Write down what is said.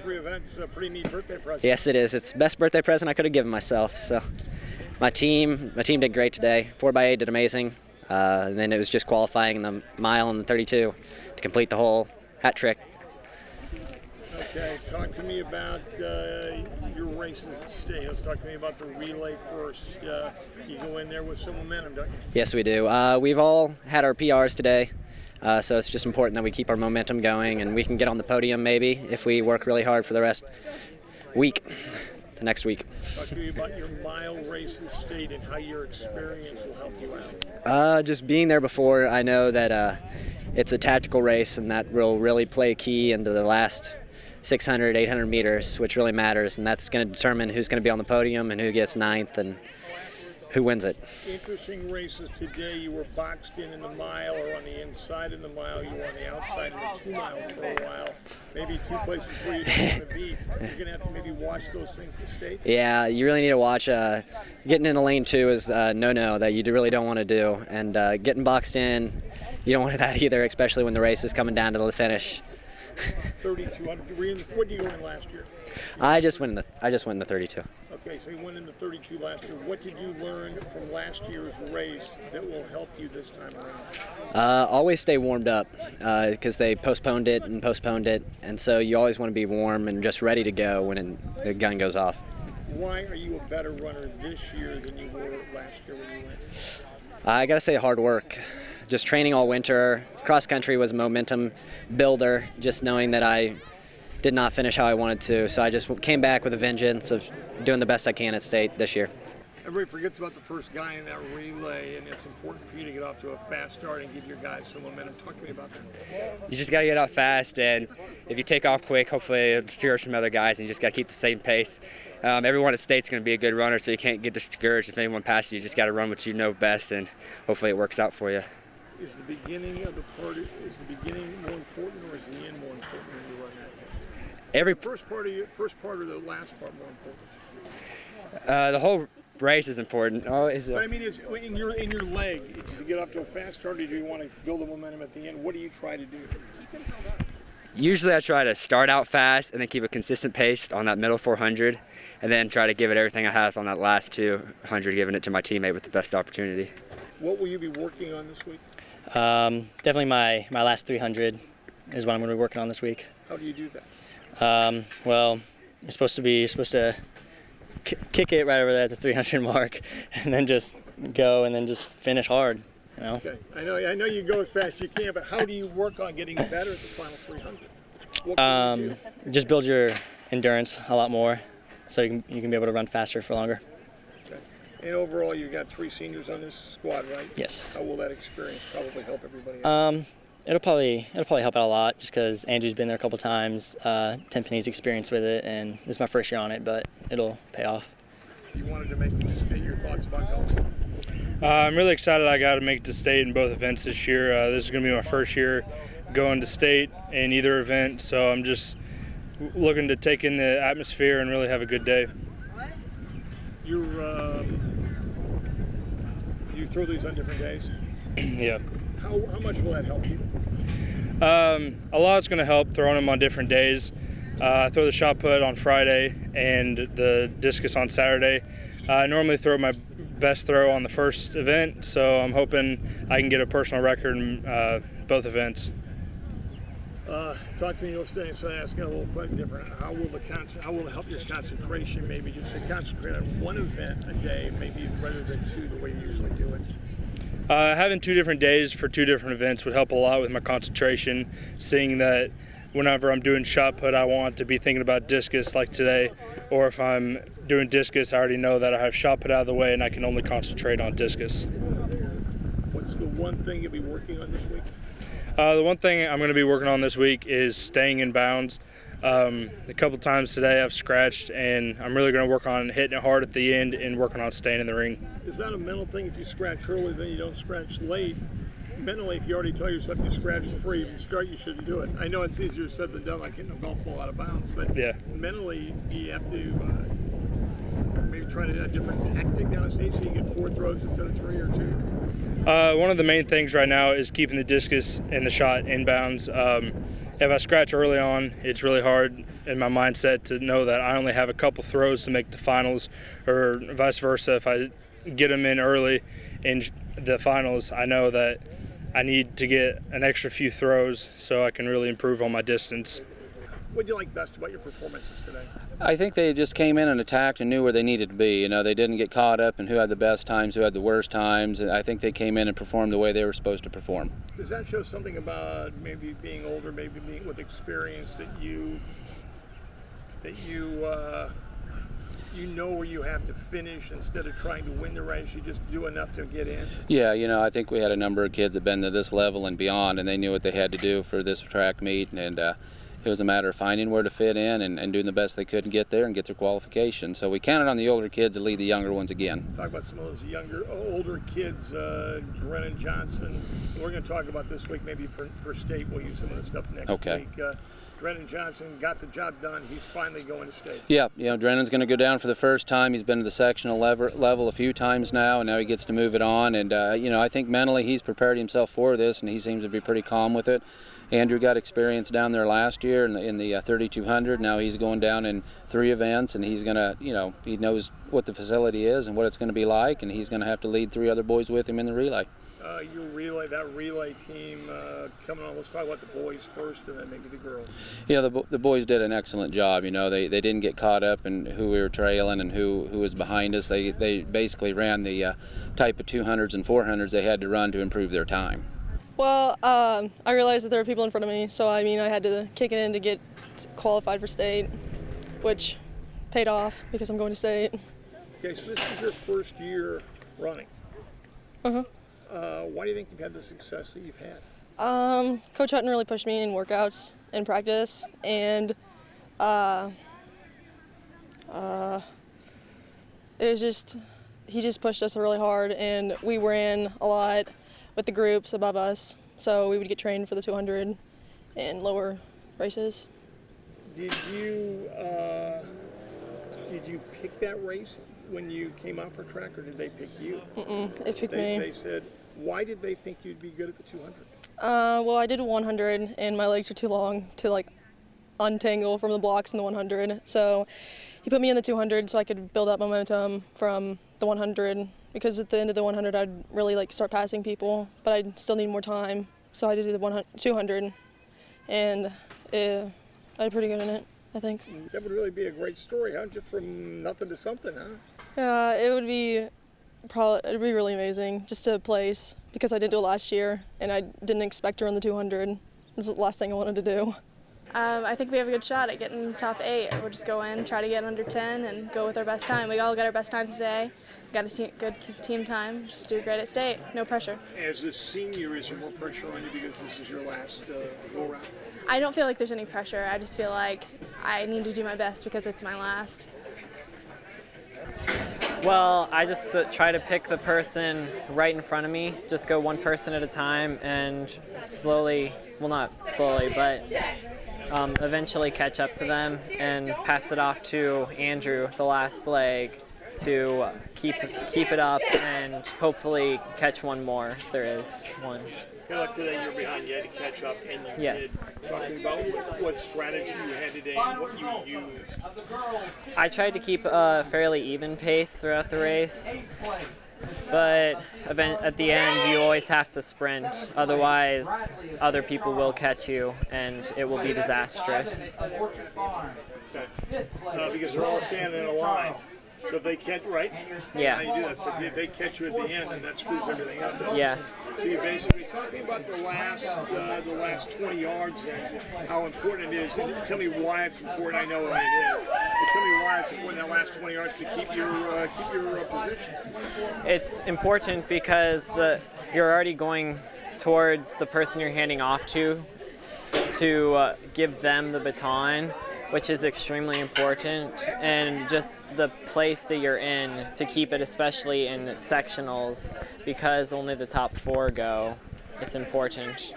3 events. A pretty neat birthday present. Yes, it is. It's the best birthday present I could have given myself. So, my team did great today. 4x8 did amazing. And then it was just qualifying in the mile and the 32 to complete the whole hat trick. Okay, talk to me about your races at state. Let's talk to me about the relay first. You go in there with some momentum, don't you? Yes, we do. We've all had our PRs today, so it's just important that we keep our momentum going and we can get on the podium maybe if we work really hard for the next week. Talk to me about your mile race at state and how your experience will help you out. Just being there before, I know that it's a tactical race and that will really play a key into the last 600, 800 meters, which really matters, and that's going to determine who's going to be on the podium and who gets ninth and who wins it. Interesting races today. You were boxed in the mile or on the inside of the mile. You were on the outside in the 2 mile for a while. Maybe 2 places where you don't want to be. You're going to have to maybe watch those things at state. Yeah, you really need to watch. Getting in the lane 2 is no that you really don't want to do, and getting boxed in, you don't want that either, especially when the race is coming down to the finish. 32. What did you go in last year? I just went in the 32. Okay, so you went in the 32 last year. What did you learn from last year's race that will help you this time around? Always stay warmed up because they postponed it, and so you always want to be warm and just ready to go when the gun goes off. Why are you a better runner this year than you were last year when you went? I got to say hard work. Just training all winter. Cross country was a momentum builder, just knowing that I did not finish how I wanted to. So I just came back with a vengeance of doing the best I can at state this year. Everybody forgets about the first guy in that relay, and it's important for you to get off to a fast start and give your guys some momentum. Talk to me about that. You just got to get out fast, and if you take off quick, hopefully it'll steer some other guys, and you just got to keep the same pace. Everyone at state's going to be a good runner, so you can't get discouraged if anyone passes you. You just got to run what you know best, and hopefully it works out for you. Is the beginning more important, or is the end more important when you run that? First part or the last part more important? The whole race is important. But I mean, in your leg, to get off to a fast start, or do you want to build the momentum at the end? What do you try to do? Usually I try to start out fast and then keep a consistent pace on that middle 400, and then try to give it everything I have on that last 200, giving it to my teammate with the best opportunity. What will you be working on this week? Definitely my last 300 is what I'm going to be working on this week. How do you do that? Well, you're supposed to kick it right over there at the 300 mark, and then just go and then just finish hard. You know? Okay. I know you go as fast as you can, but how do you work on getting better at the final 300? What can you do? Just build your endurance a lot more, so you can be able to run faster for longer. Okay. And overall, you've got 3 seniors on this squad, right? Yes. How will that experience probably help everybody else? It'll probably help out a lot, just because Andrew's been there a couple times, Tenpenny's experience with it, and this is my first year on it, but it'll pay off. You wanted to make it to state. Your thoughts about going? I'm really excited I got to make it to state in both events this year. This is going to be my first year going to state in either event, so I'm just looking to take in the atmosphere and really have a good day. You throw these on different days? Yeah. How much will that help you? A lot's going to help throwing them on different days. I throw the shot put on Friday and the discus on Saturday. I normally throw my best throw on the first event, so I'm hoping I can get a personal record in both events. Talk to me. Let's ask a little bit different. How will it help your concentration? Maybe just to concentrate on one event a day, maybe rather than 2, the way you usually do it. Having 2 different days for 2 different events would help a lot with my concentration, seeing that whenever I'm doing shot put, I want to be thinking about discus like today, or if I'm doing discus, I already know that I have shot put out of the way and I can only concentrate on discus. What's the one thing you'll be working on this week? The one thing I'm going to be working on this week is staying in bounds. A couple times today I've scratched, and I'm really going to work on hitting it hard at the end and working on staying in the ring. Is that a mental thing? If you scratch early, then you don't scratch late. Mentally, if you already tell yourself you scratch before you even start, you shouldn't do it. I know it's easier said than done, like hitting a golf ball out of bounds, but yeah. Mentally, you have to maybe try a different tactic down the stage so you get 4 throws instead of 3 or 2. One of the main things right now is keeping the discus and the shot in bounds. if I scratch early on, it's really hard in my mindset to know that I only have a couple throws to make the finals, or vice versa. If I get them in early in the finals, I know that I need to get an extra few throws so I can really improve on my distance. What do you like best about your performances today? I think they just came in and attacked and knew where they needed to be. You know, they didn't get caught up in who had the best times, who had the worst times. And I think they came in and performed the way they were supposed to perform. Does that show something about maybe being older, maybe being with experience, that you know where you have to finish instead of trying to win the race? You just do enough to get in? Yeah, you know, I think we had a number of kids that have been to this level and beyond, and they knew what they had to do for this track meet. And it was a matter of finding where to fit in and doing the best they could and get there and get their qualification. So we counted on the older kids to lead the younger ones again. Talk about some of those older kids, Drennan Johnson. We're going to talk about this week, maybe for state. We'll use some of the stuff next week. Drennan Johnson got the job done. He's finally going to state. Yeah, you know, Drennan's going to go down for the first time. He's been to the sectional level a few times now, and now he gets to move it on. And, you know, I think mentally he's prepared himself for this, and he seems to be pretty calm with it. Andrew got experience down there last year in the 3200. Now he's going down in 3 events, and he's going to, you know, he knows what the facility is and what it's going to be like, and he's going to have to lead 3 other boys with him in the relay. That relay team coming on. Let's talk about the boys first, and then maybe the girls. Yeah, the boys did an excellent job. You know, they didn't get caught up in who we were trailing and who was behind us. They basically ran the type of 200s and 400s they had to run to improve their time. Well, I realized that there were people in front of me, so I had to kick it in to get qualified for state, which paid off because I'm going to state. Okay, so this is your first year running. Uh-huh. Why do you think you've had the success that you've had? Coach Hutton really pushed me in workouts and practice, and he just pushed us really hard, and we ran a lot with the groups above us, so we would get trained for the 200 and lower races. Did you pick that race when you came out for track, or did they pick you? They picked me. They said, why did they think you'd be good at the 200? Well, I did 100, and my legs were too long to untangle from the blocks in the 100. So he put me in the 200 so I could build up momentum from the 100. Because at the end of the 100, I'd really start passing people, but I'd still need more time. So I did the 200, and I did pretty good in it, I think. That would really be a great story, huh? Just from nothing to something, huh? Yeah, it'd be really amazing just to place, because I didn't do it last year, and I didn't expect to run the 200. This is the last thing I wanted to do. I think we have a good shot at getting top 8. We'll just go in, try to get under 10, and go with our best time. We all got our best times today. Got a good team time. Just do great at state. No pressure. As a senior, is there more pressure on you because this is your last go-round? I don't feel like there's any pressure. I just feel like I need to do my best because it's my last. Well, I just try to pick the person right in front of me, just go one person at a time, and slowly, well, not slowly, but eventually catch up to them and pass it off to Andrew the last leg to keep it up and hopefully catch one more if there is one. Good luck today. You're behind. You had to catch up, and you Yes. did. Talking about what strategy you had today and what you used. I tried to keep a fairly even pace throughout the race, but at the end you always have to sprint, otherwise other people will catch you and it will be disastrous. Okay. Because they're all standing in a line. So if they catch, right? Yeah. How you do that? So if they catch you at the end, then that screws everything up, doesn't it? Yes. So you're basically talking about the last 20 yards then, how important it is. And tell me why it's important. I know what it is. But tell me why it's important, that last 20 yards, to keep your position. It's important because you're already going towards the person you're handing off to give them the baton, which is extremely important, and just the place that you're in to keep it, especially in sectionals, because only the top 4 go. It's important.